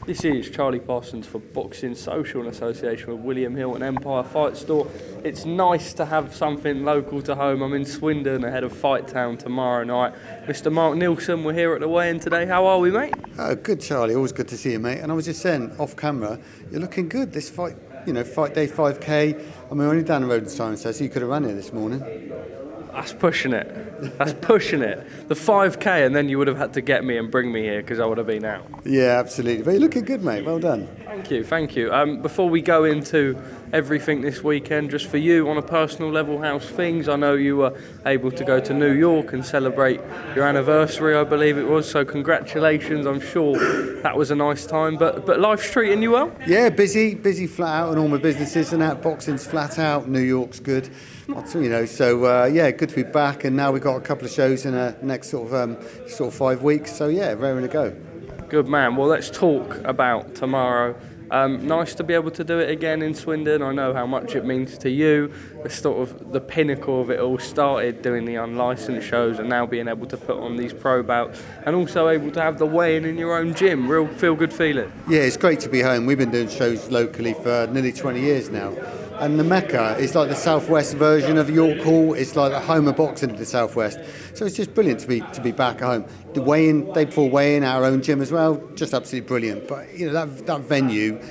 This is Charlie Parsons for Boxing Social in association with William Hill and Empire Fight Store. It's nice to have something local to home. I'm in Swindon ahead of Fight Town tomorrow night. Mr. Mark Neilson, we're here at the weigh-in today. How are we, mate? Good, Charlie. Always good to see you, mate. And I was just saying, off camera, you're looking good. This fight, fight day 5K. I mean, we're only down the road in Cirencester, so you could have run here this morning. That's pushing it. That's pushing it. The 5K, and then you would have had to get me and bring me here because I would have been out. Yeah, absolutely. But you're looking good, mate. Well done. Thank you. Before we go into everything this weekend, just for you on a personal level, how's things? I know you were able to go to New York and celebrate your anniversary, I believe it was. So congratulations. I'm sure that was a nice time. But life's treating you well? Yeah, busy flat out on all my businesses and that. Boxing's flat out. New York's good. So good to be back. And now we've got a couple of shows in the next sort of 5 weeks. So yeah, raring to go. Good man. Well, let's talk about tomorrow. Nice to be able to do it again in Swindon. I know how much it means to you. It's sort of the pinnacle of it all. Started doing the unlicensed shows and now being able to put on these pro bouts and also able to have the weigh-in in your own gym. Real feel-good feeling. Yeah, it's great to be home. We've been doing shows locally for nearly 20 years now. And the Mecca is like the southwest version of York Hall. It's like the home of boxing in the southwest. So it's just brilliant to be back at home. The weigh-in, day before weigh-in, our own gym as well, just absolutely brilliant. But that venue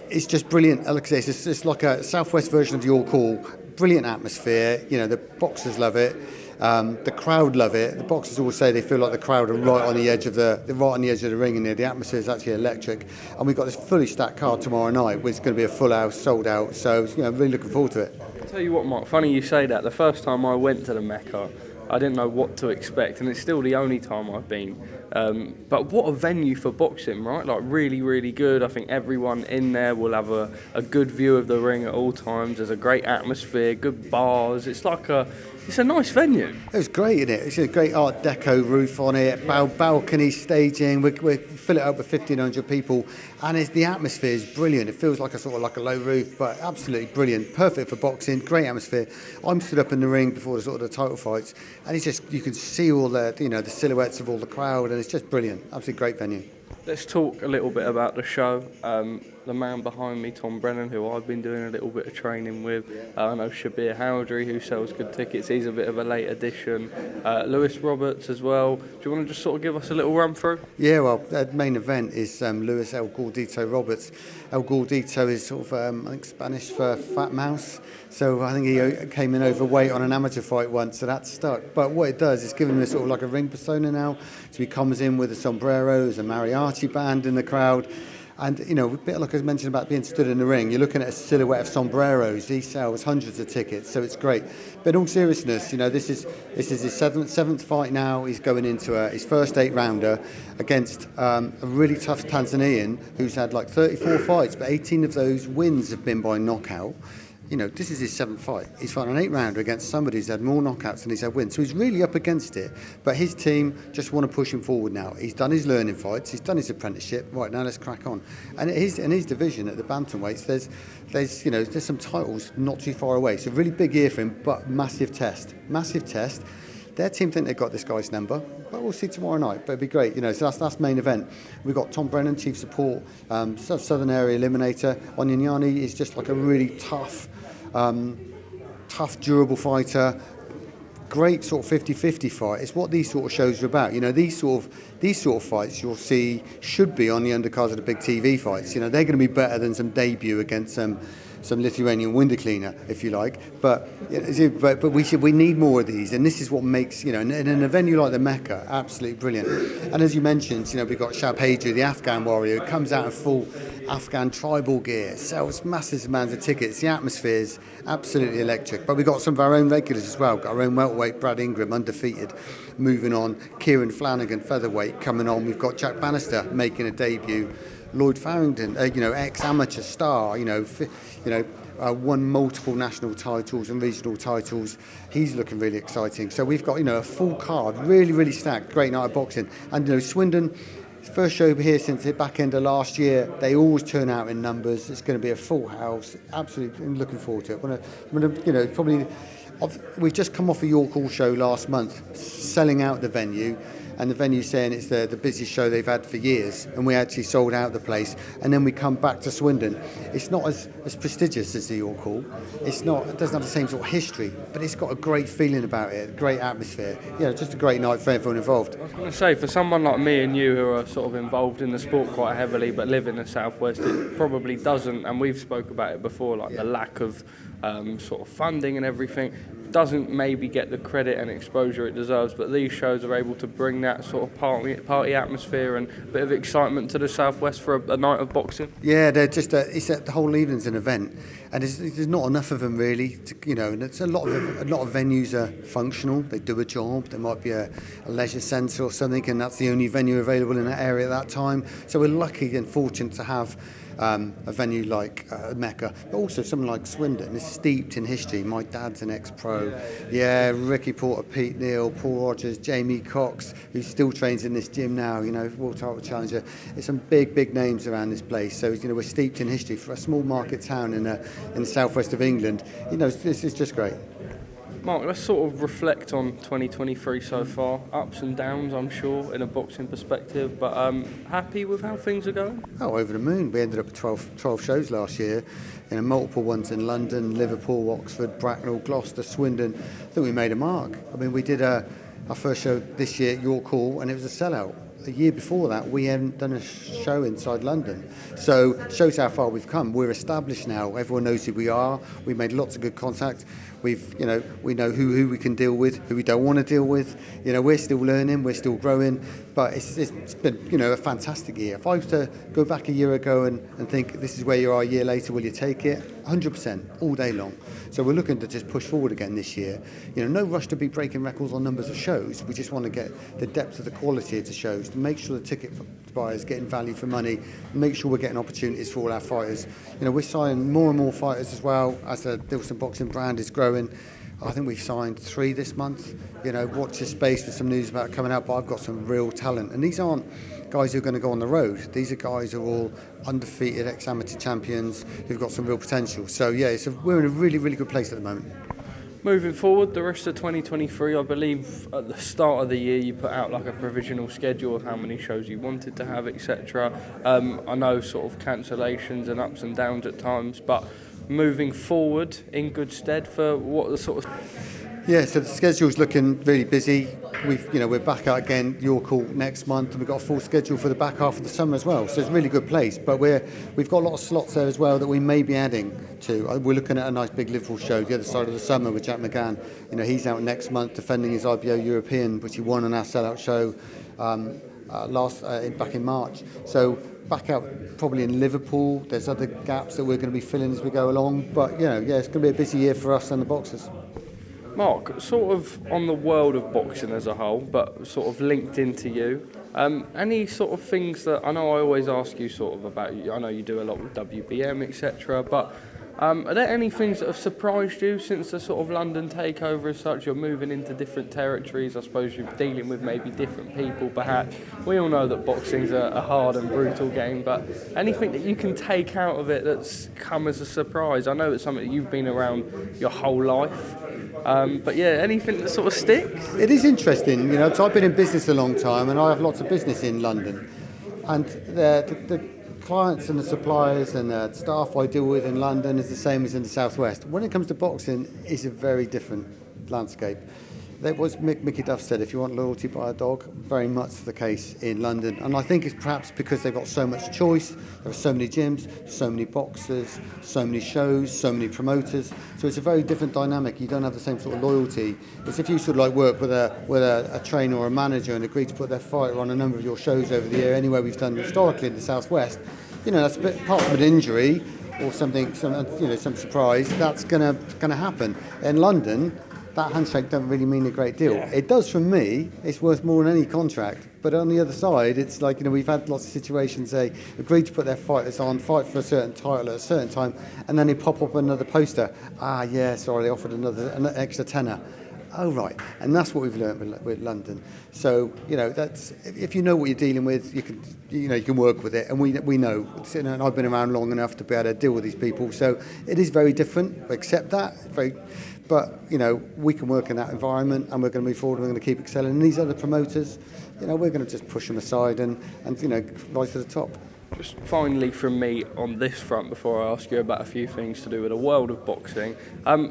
is just brilliant. Like I say, it's like a southwest version of York Hall. Brilliant atmosphere. The boxers love it. The crowd love it. The boxers always say they feel like the crowd are right on the edge of the ring, and the atmosphere is actually electric. And we've got this fully stacked card tomorrow night, which is going to be a full house, sold out. So really looking forward to it. I'll tell you what, Mark. Funny you say that. The first time I went to the Mecca, I didn't know what to expect, and it's still the only time I've been. But what a venue for boxing, right? Like really, really good. I think everyone in there will have a good view of the ring at all times. There's a great atmosphere, good bars. It's a nice venue. It was great, isn't it? It's a great Art Deco roof on it, balcony staging. We fill it up with 1,500 people, and the atmosphere is brilliant. It feels like a low roof, but absolutely brilliant. Perfect for boxing. Great atmosphere. I'm stood up in the ring before the title fights, and it's just you can see all the the silhouettes of all the crowd, and it's just brilliant. Absolutely great venue. Let's talk a little bit about the show. The man behind me, Tom Brennan, who I've been doing a little bit of training with. I know Shabir Howdry, who sells good tickets. He's a bit of a late addition. Lewis Roberts as well. Do you want to just sort of give us a little run through? Yeah, well, the main event is Lewis El Gordito Roberts. El Gordito is sort of, I think, Spanish for fat mouse. So I think he came in overweight on an amateur fight once, so that stuck. But what it does is give him a sort of like a ring persona now. So he comes in with a sombrero, there's a mariachi band in the crowd. And, a bit like I mentioned about being stood in the ring, you're looking at a silhouette of sombreros. He sells hundreds of tickets, so it's great. But in all seriousness, this is his seventh fight now. He's going into his first 8-rounder against a really tough Tanzanian who's had like 34 fights, but 18 of those wins have been by knockout. This is his 7th fight. He's fighting an 8-rounder against somebody who's had more knockouts than he's had wins. So he's really up against it. But his team just want to push him forward now. He's done his learning fights. He's done his apprenticeship. Right, now let's crack on. And in his division at the bantamweights, there's some titles not too far away. So really big year for him, but massive test. Massive test. Their team think they've got this guy's number, but we'll see tomorrow night. But it'd be great, So that's main event. We've got Tom Brennan, chief support, Southern Area eliminator. Onyanyani is just like a really tough, durable fighter. Great sort of 50-50 fight. It's what these sort of shows are about. These sort of fights you'll see should be on the undercards of the big TV fights. They're going to be better than some debut against some Lithuanian window cleaner, if you like. But we need more of these, and this is what makes, in a venue like the Mecca, absolutely brilliant. And as you mentioned, we've got Shab Haidri, the Afghan warrior, who comes out in full Afghan tribal gear, sells massive amounts of tickets. The atmosphere is absolutely electric. But we've got some of our own regulars as well. Got our own welterweight, Brad Ingram, undefeated, moving on. Kieran Flanagan, featherweight, coming on. We've got Jack Bannister making a debut. Lloyd Farrington, ex-amateur star, won multiple national titles and regional titles. He's looking really exciting. So we've got, a full card, really, really stacked. Great night of boxing. And, Swindon, first show here since the back end of last year. They always turn out in numbers. It's going to be a full house. Absolutely looking forward to it. We've just come off a York Hall show last month, selling out the venue. and the venue's saying it's the busiest show they've had for years, and we actually sold out the place, and then we come back to Swindon. It's not as prestigious as the York Hall. It doesn't have the same sort of history, but it's got a great feeling about it, a great atmosphere. Just a great night for everyone involved. I was going to say, for someone like me and you who are sort of involved in the sport quite heavily but live in the southwest, it probably doesn't, and we've spoke about it before, like the lack of sort of funding and everything, doesn't maybe get the credit and exposure it deserves, but these shows are able to bring that sort of party atmosphere and a bit of excitement to the southwest for a night of boxing. Yeah, they're just the whole evening's an event, and there's not enough of them really. And it's a lot of venues are functional. They do a job. There might be a leisure centre or something, and that's the only venue available in that area at that time. So we're lucky and fortunate to have a venue like Mecca, but also something like Swindon is steeped in history. My dad's an ex-pro. Ricky Porter, Pete Neal, Paul Rogers, Jamie Cox, who still trains in this gym now, world title challenger. There's some big names around this place. So, we're steeped in history. For a small market town in the southwest of England, this is just great. Mark, let's sort of reflect on 2023 so far. Ups and downs, I'm sure, in a boxing perspective, but happy with how things are going? Oh, over the moon. We ended up with 12 shows last year, multiple ones in London, Liverpool, Oxford, Bracknell, Gloucester, Swindon. I think we made a mark. I mean, we did our first show this year at York Hall, and it was a sellout. A year before that, we hadn't done a show inside London. So shows how far we've come. We're established now. Everyone knows who we are. We've made lots of good contact. We know who we can deal with, who we don't want to deal with. We're still learning, we're still growing, but it's been a fantastic year. If I was to go back a year ago and think this is where you are a year later, will you take it? 100%, all day long. So we're looking to just push forward again this year. No rush to be breaking records on numbers of shows. We just want to get the depth of the quality of the shows, to make sure the ticket buyers getting value for money, make sure we're getting opportunities for all our fighters. We're signing more and more fighters as well as the Neilson Boxing brand is growing. I think we've signed 3 this month. Watch this space for some news about coming out, but I've got some real talent. And these aren't guys who are going to go on the road. These are guys who are all undefeated ex-amateur champions who've got some real potential. So, we're in a really, really good place at the moment. Moving forward, the rest of 2023, I believe at the start of the year you put out like a provisional schedule of how many shows you wanted to have, etc. I know sort of cancellations and ups and downs at times, but moving forward in good stead for what the sort of... Yeah, so the schedule's looking really busy. We're back out again, York Hall next month, and we've got a full schedule for the back half of the summer as well. So it's a really good place. But we've got a lot of slots there as well that we may be adding to. We're looking at a nice big Liverpool show the other side of the summer with Jack McGann. He's out next month defending his IBO European, which he won on our sellout show back in March. So back out probably in Liverpool. There's other gaps that we're going to be filling as we go along. But it's going to be a busy year for us and the boxers. Mark, sort of on the world of boxing as a whole, but sort of linked into you, any sort of things that I know I always ask you sort of about, I know you do a lot with WBM, etc., but are there any things that have surprised you since the sort of London takeover as such? You're moving into different territories, I suppose you're dealing with maybe different people perhaps. We all know that boxing's a hard and brutal game, but anything that you can take out of it that's come as a surprise? I know it's something that you've been around your whole life. But anything that sort of sticks? It is interesting, so I've been in business a long time and I have lots of business in London. And the clients and the suppliers and the staff I deal with in London is the same as in the southwest. When it comes to boxing, it's a very different landscape. That was Mickey Duff said, if you want loyalty, buy a dog. Very much the case in London. And I think it's perhaps because they've got so much choice. There are so many gyms, so many boxers, so many shows, so many promoters. So it's a very different dynamic. You don't have the same sort of loyalty. It's if you sort of like work with a trainer or a manager and agree to put their fighter on a number of your shows over the year, anywhere we've done historically in the southwest, that's a bit, apart from an injury or something, some surprise, that's gonna happen. In London, that handshake doesn't really mean a great deal. Yeah. It does for me. It's worth more than any contract. But on the other side, it's like, we've had lots of situations, they agree to put their fighters on, fight for a certain title at a certain time, and then they pop up another poster. They offered an extra tenner. Oh, right. And that's what we've learned with London. So, that's, if you know what you're dealing with, you can work with it. And we know, and I've been around long enough to be able to deal with these people. So it is very different. We accept that. But, we can work in that environment, and we're going to move forward, and we're going to keep excelling. And these other promoters, we're going to just push them aside and rise to the top. Just finally from me on this front, before I ask you about a few things to do with the world of boxing,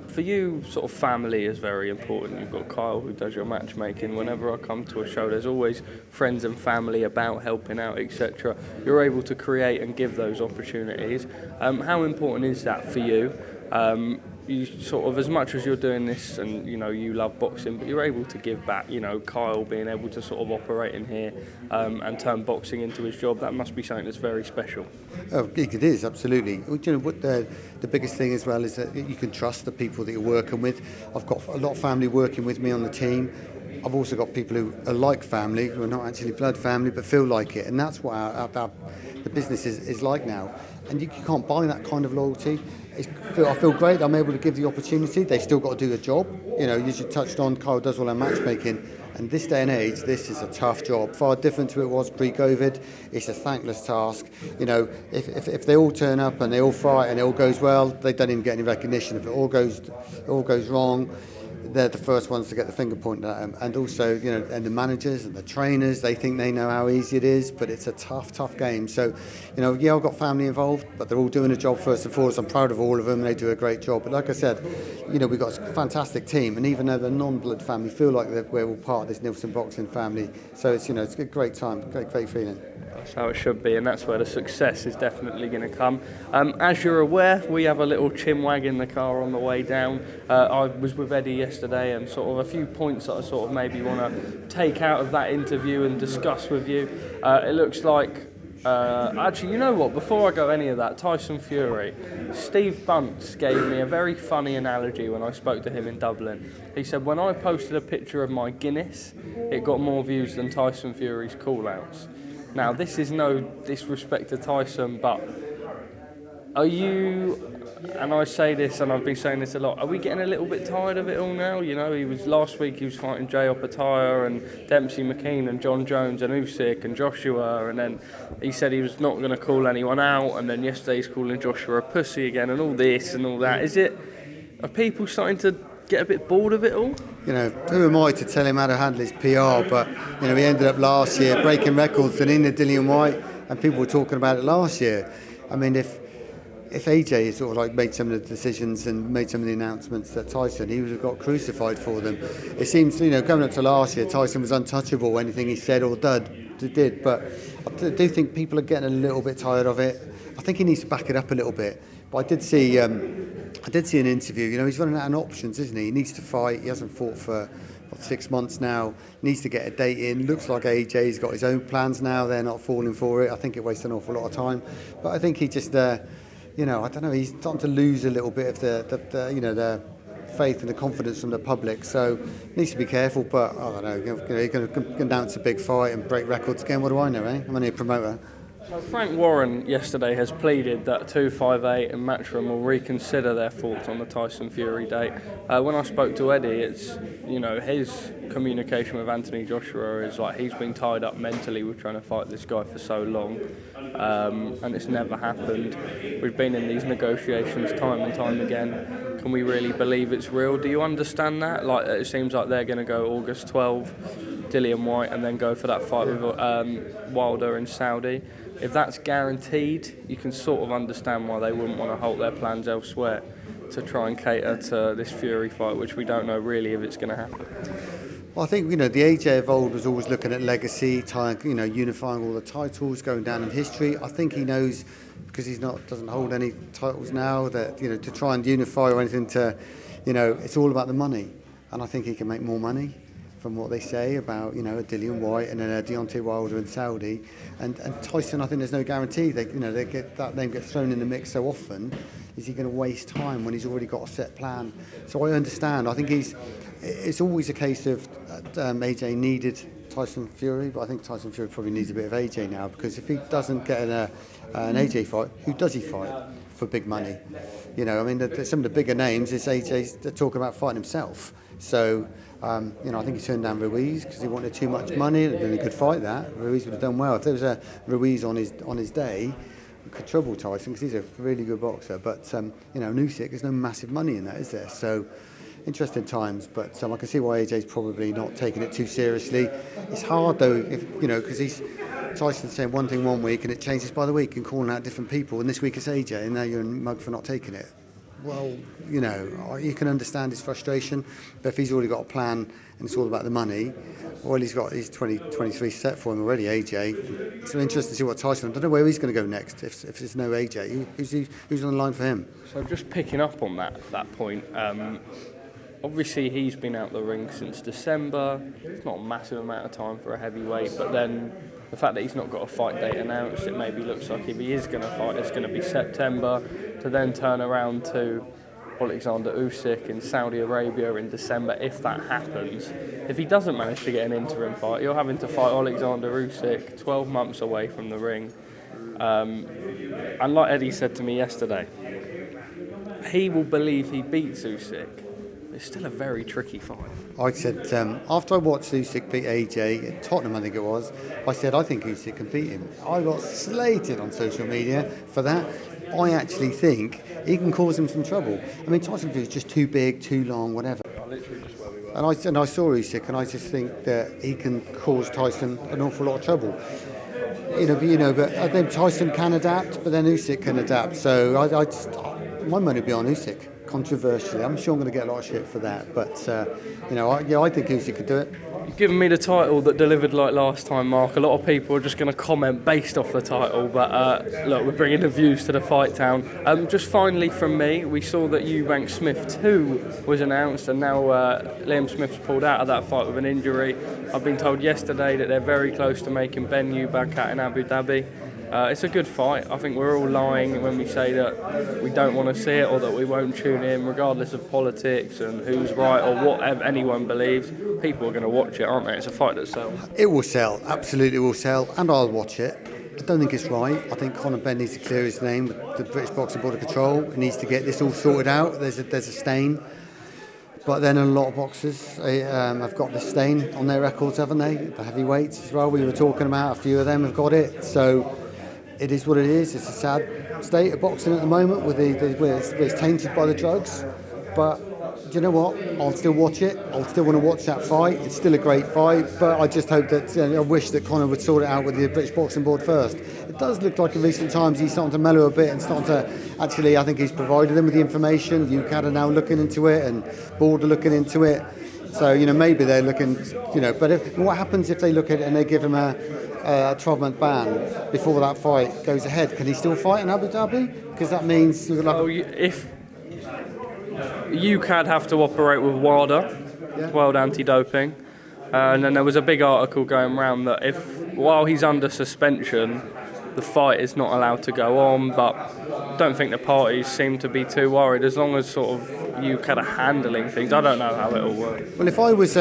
for you, sort of family is very important. You've got Kyle who does your matchmaking. Whenever I come to a show, there's always friends and family about helping out, etc. You're able to create and give those opportunities. How important is that for you? You sort of, as much as you're doing this and you love boxing, but you're able to give back. Kyle being able to sort of operate in here and turn boxing into his job, that must be something that's very special. Oh, it is, absolutely. What the biggest thing as well is that you can trust the people that you're working with. I've got a lot of family working with me on the team. I've also got people who are like family, who are not actually blood family, but feel like it, and that's what the business is like now. And you can't buy that kind of loyalty. I feel great. I'm able to give the opportunity. They've still got to do the job. As you touched on, Kyle does all our matchmaking. And this day and age, this is a tough job. Far different to it was pre-COVID. It's a thankless task. If they all turn up and they all fight and it all goes well, they don't even get any recognition. If it all goes wrong, they're the first ones to get the finger pointed at them. And also, and the managers and the trainers, they think they know how easy it is, but it's a tough game. So, I've got family involved, but they're all doing a job first and foremost. I'm proud of all of them, and they do a great job. But like I said, we've got a fantastic team, and even though they're non-blood family, feel like we're all part of this Neilson Boxing family. So it's, it's a great time, great feeling. That's how it should be, and that's where the success is definitely going to come. As you're aware, we have a little chinwag in the car on the way down. I was with Eddie yesterday, and sort of a few points that I sort of maybe want to take out of that interview and discuss with you. It looks like, actually, you know what, before I go any of that, Tyson Fury, Steve Bunce gave me a very funny analogy when I spoke to him in Dublin. He said, when I posted a picture of my Guinness, it got more views than Tyson Fury's callouts. Now, this is no disrespect to Tyson, but are you, and I say this and I've been saying this a lot, are we getting a little bit tired of it all now? Last week he was fighting Jay Opataya and Dempsey McKean and John Jones and Usyk and Joshua, and then he said he was not going to call anyone out, and then yesterday he's calling Joshua a pussy again and all this and all that. Are people starting to get a bit bored of it all? Who am I to tell him how to handle his PR? But, he ended up last year breaking records and in the Dillian White, and people were talking about it last year. I mean, if AJ had sort of like made some of the decisions and made some of the announcements that Tyson, he would have got crucified for them. It seems, coming up to last year, Tyson was untouchable. Anything he said or did. But I do think people are getting a little bit tired of it. I think he needs to back it up a little bit. But I did see an interview. He's running out of options, isn't he? He needs to fight. He hasn't fought for 6 months now. Needs to get a date in. Looks like AJ's got his own plans now. They're not falling for it. I think it wastes an awful lot of time. But I think he just, I don't know. He's starting to lose a little bit of the faith and the confidence from the public. So needs to be careful. But I don't know. He's going to announce a big fight and break records again. What do I know? I'm only a promoter. So Frank Warren yesterday has pleaded that 258 and Matchroom will reconsider their thoughts on the Tyson Fury date. When I spoke to Eddie, it's his communication with Anthony Joshua is like he's been tied up mentally with trying to fight this guy for so long, and it's never happened. We've been in these negotiations time and time again. Can we really believe it's real? Do you understand that? Like, it seems like they're going to go August 12, Dillian White, and then go for that fight with Wilder in Saudi. If that's guaranteed, you can sort of understand why they wouldn't want to halt their plans elsewhere to try and cater to this Fury fight, which we don't know really if it's going to happen. Well, I think, the AJ of old was always looking at legacy, unifying all the titles, going down in history. I think he knows, because doesn't hold any titles now, that, to try and unify or anything it's all about the money. And I think he can make more money from what they say about, a Dillian White and a Deontay Wilder in Saudi. And Tyson, I think there's no guarantee. They get that name gets thrown in the mix so often. Is he going to waste time when he's already got a set plan? So I understand. I think it's always a case of AJ needed Tyson Fury, but I think Tyson Fury probably needs a bit of AJ now, because if he doesn't get an AJ fight, who does he fight for big money? Some of the bigger names is AJ's talking about fighting himself. So, I think he turned down Ruiz because he wanted too much money. It would have been a good fight, that. Ruiz would have done well. If there was a Ruiz on his day, it could trouble Tyson because he's a really good boxer. But, Usyk, there's no massive money in that, is there? So, interesting times, but I can see why AJ's probably not taking it too seriously. It's hard though, if because Tyson's saying one thing one week and it changes by the week and calling out different people, and this week it's AJ, and now you're in mug for not taking it. Well, you can understand his frustration, but if he's already got a plan and it's all about the money, well, he's got his 2023 set for him already, AJ. So interesting to see what Tyson, I don't know where he's going to go next if there's no AJ. Who's on the line for him? So just picking up on that point, obviously he's been out the ring since December. It's not a massive amount of time for a heavyweight, but then the fact that he's not got a fight date announced, it maybe looks like if he is going to fight, it's going to be September, to then turn around to Alexander Usyk in Saudi Arabia in December, if that happens. If he doesn't manage to get an interim fight, you're having to fight Alexander Usyk 12 months away from the ring. And like Eddie said to me yesterday, he will believe he beats Usyk. It's still a very tricky fight. I said, after I watched Usyk beat AJ at Tottenham, I think it was, I said, I think Usyk can beat him. I got slated on social media for that. I actually think he can cause him some trouble. I mean, Tyson Fury is just too big, too long, whatever. Literally just where we were. And I saw Usyk, and I just think that he can cause Tyson an awful lot of trouble. But I think Tyson can adapt, but then Usyk can adapt. So my money would be on Usyk. Controversially, I'm sure I'm going to get a lot of shit for that, but I think Usyk could do it. You've given me the title that delivered like last time, Mark. A lot of people are just going to comment based off the title, but look, we're bringing the views to the Fight Town. Just finally from me, we saw that Eubank Smith 2 was announced, and now Liam Smith's pulled out of that fight with an injury. I've been told yesterday that they're very close to making Ben Eubank out in Abu Dhabi. It's a good fight. I think we're all lying when we say that we don't want to see it or that we won't tune in, regardless of politics and who's right or what anyone believes. People are going to watch it, aren't they? It's a fight that sells. It will sell, absolutely will sell, and I'll watch it. I don't think it's right. I think Conor Benn needs to clear his name with the British Boxing Board of Control. He needs to get this all sorted out. There's a stain. But then a lot of boxers have got the stain on their records, haven't they? The heavyweights as well. We were talking about a few of them have got it. So it is what it is. It's a sad state of boxing at the moment where it's tainted by the drugs. But do you know what? I'll still watch it. I'll still want to watch that fight. It's still a great fight. But I just hope that I wish that Conor would sort it out with the British Boxing Board first. It does look like in recent times he's starting to mellow a bit and starting to actually. I think he's provided them with the information. UKAD are now looking into it and board are looking into it. So maybe they're looking. But what happens if they look at it and they give him a 12-month ban before that fight goes ahead? Can he still fight in Abu Dhabi? Because that means if UKAD have to operate with Wilder, World Anti-Doping, and then there was a big article going around that while he's under suspension, the fight is not allowed to go on. But I don't think the parties seem to be too worried as long as sort of UKAD are handling things. I don't know how it'll work. Well, if I was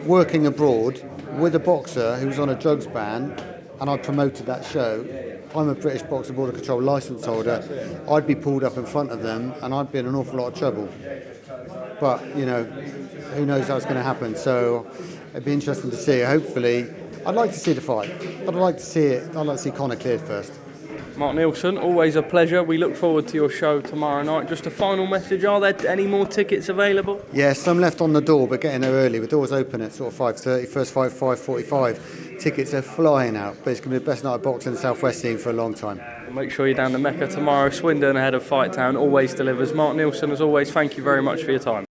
working abroad with a boxer who was on a drugs ban and I promoted that show, I'm a British Boxing Board of Control licence holder, I'd be pulled up in front of them and I'd be in an awful lot of trouble. But, who knows how it's going to happen. So it'd be interesting to see. Hopefully, I'd like to see the fight, but I'd like to see Conor cleared first. Mark Neilson, always a pleasure. We look forward to your show tomorrow night. Just a final message, are there any more tickets available? Yeah, some left on the door, but getting there early. The doors open at sort of 5:30, first fight 5:45. Tickets are flying out, but it's going to be the best night of boxing in the South West scene for a long time. Make sure you're down to Mecca tomorrow. Swindon ahead of Fight Town always delivers. Mark Neilson, as always, thank you very much for your time.